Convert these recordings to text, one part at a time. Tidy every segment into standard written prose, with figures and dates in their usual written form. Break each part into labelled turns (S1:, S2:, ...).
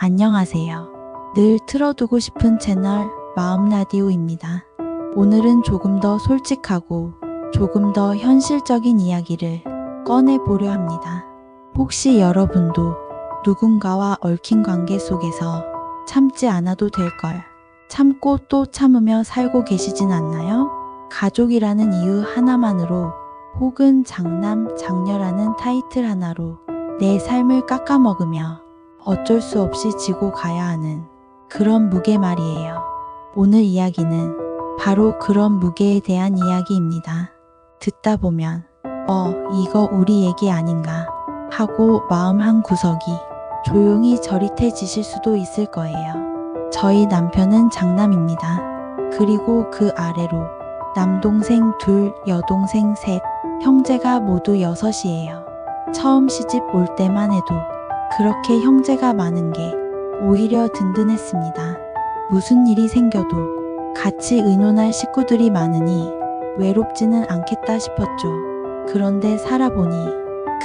S1: 안녕하세요. 늘 틀어두고 싶은 채널 마음라디오입니다. 오늘은 조금 더 솔직하고 조금 더 현실적인 이야기를 꺼내보려 합니다. 혹시 여러분도 누군가와 얽힌 관계 속에서 참지 않아도 될 걸 참고 또 참으며 살고 계시진 않나요? 가족이라는 이유 하나만으로 혹은 장남, 장녀라는 타이틀 하나로 내 삶을 깎아먹으며 어쩔 수 없이 지고 가야 하는 그런 무게 말이에요. 오늘 이야기는 바로 그런 무게에 대한 이야기입니다. 듣다 보면 이거 우리 얘기 아닌가 하고 마음 한 구석이 조용히 저릿해지실 수도 있을 거예요. 저희 남편은 장남입니다. 그리고 그 아래로 남동생 2, 여동생 3, 형제가 모두 6이에요. 처음 시집 올 때만 해도 그렇게 형제가 많은 게 오히려 든든했습니다. 무슨 일이 생겨도 같이 의논할 식구들이 많으니 외롭지는 않겠다 싶었죠. 그런데 살아보니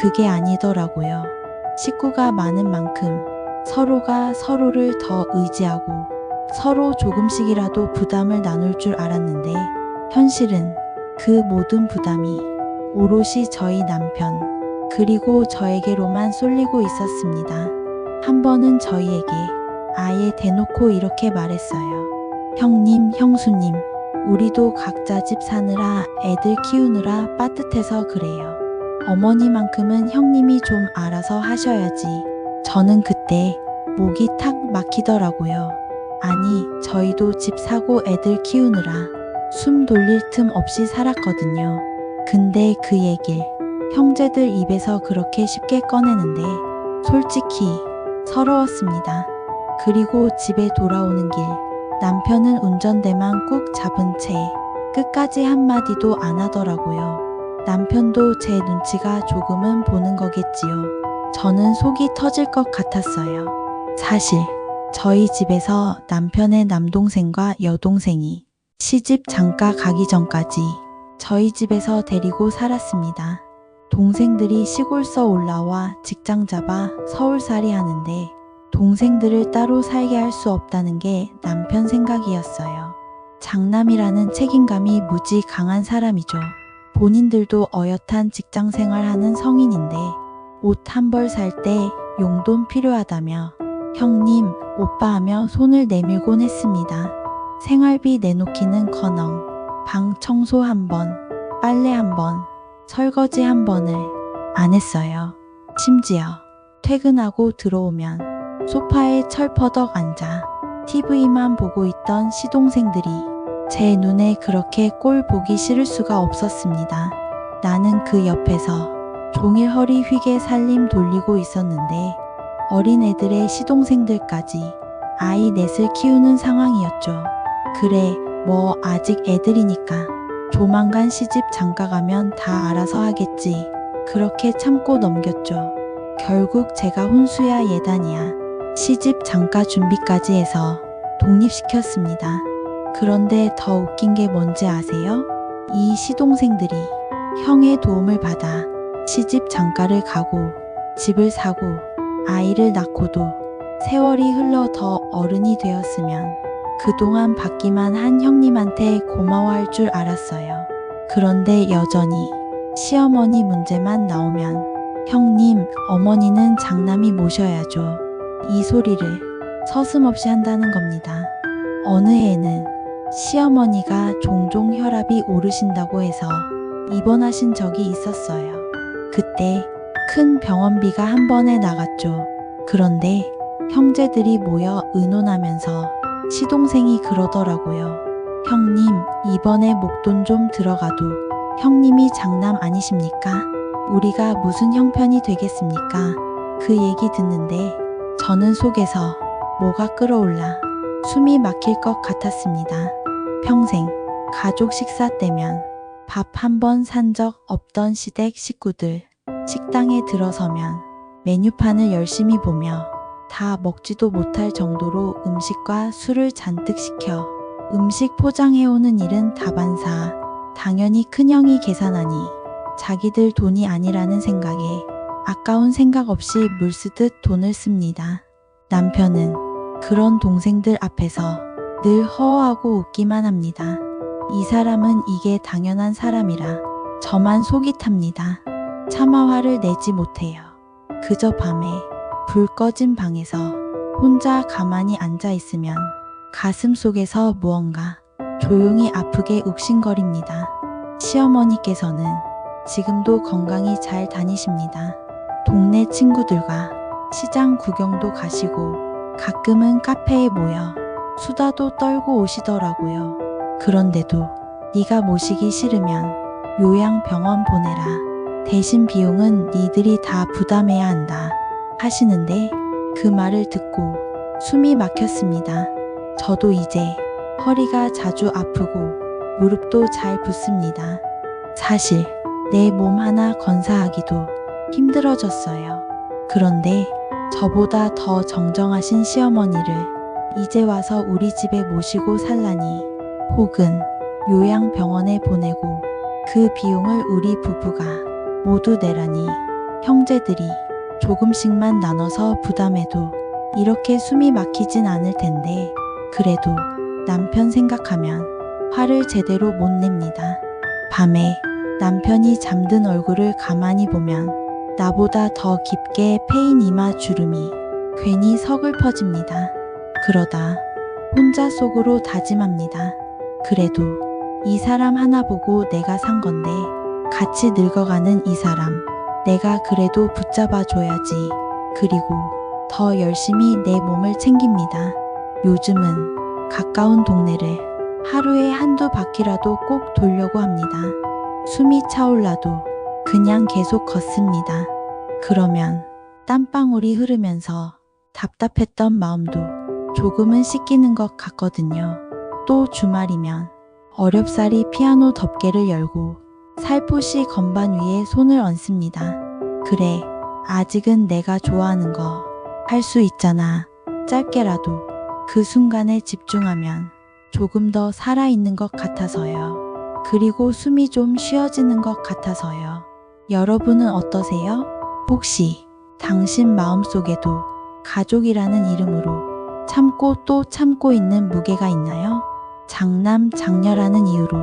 S1: 그게 아니더라고요. 식구가 많은 만큼 서로가 서로를 더 의지하고 서로 조금씩이라도 부담을 나눌 줄 알았는데 현실은 그 모든 부담이 오롯이 저희 남편 그리고 저에게로만 쏠리고 있었습니다. 한 번은 저희에게 아예 대놓고 이렇게 말했어요. 형님, 형수님, 우리도 각자 집 사느라 애들 키우느라 빠듯해서 그래요. 어머니만큼은 형님이 좀 알아서 하셔야지. 저는 그때 목이 탁 막히더라고요. 아니, 저희도 집 사고 애들 키우느라 숨 돌릴 틈 없이 살았거든요. 근데 그 얘길 형제들 입에서 그렇게 쉽게 꺼내는데 솔직히 서러웠습니다. 그리고 집에 돌아오는 길 남편은 운전대만 꾹 잡은 채 끝까지 한마디도 안 하더라고요. 남편도 제 눈치가 조금은 보는 거겠지요. 저는 속이 터질 것 같았어요. 사실 저희 집에서 남편의 남동생과 여동생이 시집 장가 가기 전까지 저희 집에서 데리고 살았습니다. 동생들이 시골서 올라와 직장 잡아 서울살이 하는데 동생들을 따로 살게 할 수 없다는 게 남편 생각이었어요. 장남이라는 책임감이 무지 강한 사람이죠. 본인들도 어엿한 직장 생활하는 성인인데 옷 한 벌 살 때 용돈 필요하다며 형님, 오빠 하며 손을 내밀곤 했습니다. 생활비 내놓기는커녕 방 청소 한 번, 빨래 한 번, 설거지 한 번을 안 했어요. 심지어 퇴근하고 들어오면 소파에 철퍼덕 앉아 TV만 보고 있던 시동생들이 제 눈에 그렇게 꼴 보기 싫을 수가 없었습니다. 나는 그 옆에서 종일 허리 휘게 살림 돌리고 있었는데 어린 애들의 시동생들까지 아이 넷을 키우는 상황이었죠. 그래, 뭐 아직 애들이니까 조만간 시집 장가 가면 다 알아서 하겠지. 그렇게 참고 넘겼죠. 결국 제가 혼수야 예단이야. 시집 장가 준비까지 해서 독립시켰습니다. 그런데 더 웃긴 게 뭔지 아세요? 이 시동생들이 형의 도움을 받아 시집 장가를 가고 집을 사고 아이를 낳고도 세월이 흘러 더 어른이 되었으면 그동안 받기만 한 형님한테 고마워할 줄 알았어요. 그런데 여전히 시어머니 문제만 나오면 형님, 어머니는 장남이 모셔야죠. 이 소리를 서슴없이 한다는 겁니다. 어느 해에는 시어머니가 종종 혈압이 오르신다고 해서 입원하신 적이 있었어요. 그때 큰 병원비가 한 번에 나갔죠. 그런데 형제들이 모여 의논하면서 시동생이 그러더라고요. 형님, 이번에 목돈 좀 들어가도 형님이 장남 아니십니까? 우리가 무슨 형편이 되겠습니까? 그 얘기 듣는데 저는 속에서 뭐가 끓어올라 숨이 막힐 것 같았습니다. 평생 가족 식사 때면 밥 한 번 산 적 없던 시댁 식구들 식당에 들어서면 메뉴판을 열심히 보며 다 먹지도 못할 정도로 음식과 술을 잔뜩 시켜 음식 포장해오는 일은 다반사. 당연히 큰형이 계산하니 자기들 돈이 아니라는 생각에 아까운 생각 없이 물 쓰듯 돈을 씁니다. 남편은 그런 동생들 앞에서 늘 허허하고 웃기만 합니다. 이 사람은 이게 당연한 사람이라 저만 속이 탑니다. 차마 화를 내지 못해요. 그저 밤에 불 꺼진 방에서 혼자 가만히 앉아 있으면 가슴 속에서 무언가 조용히 아프게 욱신거립니다. 시어머니께서는 지금도 건강히 잘 다니십니다. 동네 친구들과 시장 구경도 가시고 가끔은 카페에 모여 수다도 떨고 오시더라고요. 그런데도 네가 모시기 싫으면 요양병원 보내라. 대신 비용은 니들이 다 부담해야 한다. 하시는데 그 말을 듣고 숨이 막혔습니다. 저도 이제 허리가 자주 아프고 무릎도 잘 붓습니다. 사실 내 몸 하나 건사하기도 힘들어졌어요. 그런데 저보다 더 정정하신 시어머니를 이제 와서 우리 집에 모시고 살라니, 혹은 요양병원에 보내고 그 비용을 우리 부부가 모두 내라니, 형제들이 조금씩만 나눠서 부담해도 이렇게 숨이 막히진 않을 텐데, 그래도 남편 생각하면 화를 제대로 못 냅니다. 밤에 남편이 잠든 얼굴을 가만히 보면 나보다 더 깊게 패인 이마 주름이 괜히 서글퍼집니다. 그러다 혼자 속으로 다짐합니다. 그래도 이 사람 하나 보고 내가 산 건데 같이 늙어가는 이 사람 내가 그래도 붙잡아 줘야지. 그리고 더 열심히 내 몸을 챙깁니다. 요즘은 가까운 동네를 하루에 한두 바퀴라도 꼭 돌려고 합니다. 숨이 차올라도 그냥 계속 걷습니다. 그러면 땀방울이 흐르면서 답답했던 마음도 조금은 씻기는 것 같거든요. 또 주말이면 어렵사리 피아노 덮개를 열고 살포시 건반 위에 손을 얹습니다. 그래, 아직은 내가 좋아하는 거 할 수 있잖아. 짧게라도 그 순간에 집중하면 조금 더 살아있는 것 같아서요. 그리고 숨이 좀 쉬어지는 것 같아서요. 여러분은 어떠세요? 혹시 당신 마음속에도 가족이라는 이름으로 참고 또 참고 있는 무게가 있나요? 장남, 장녀라는 이유로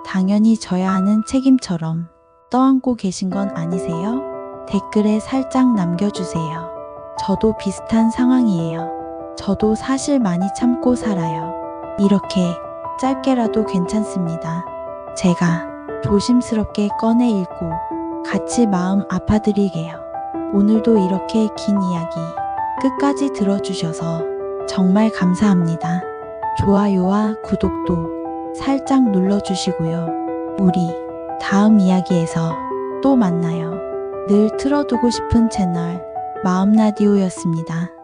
S1: 당연히 져야 하는 책임처럼 떠안고 계신 건 아니세요? 댓글에 살짝 남겨주세요. 저도 비슷한 상황이에요. 저도 사실 많이 참고 살아요. 이렇게 짧게라도 괜찮습니다. 제가 조심스럽게 꺼내 읽고 같이 마음 아파드리게요. 오늘도 이렇게 긴 이야기 끝까지 들어주셔서 정말 감사합니다. 좋아요와 구독도 살짝 눌러주시고요. 우리 다음 이야기에서 또 만나요. 늘 틀어두고 싶은 채널 마음라디오였습니다.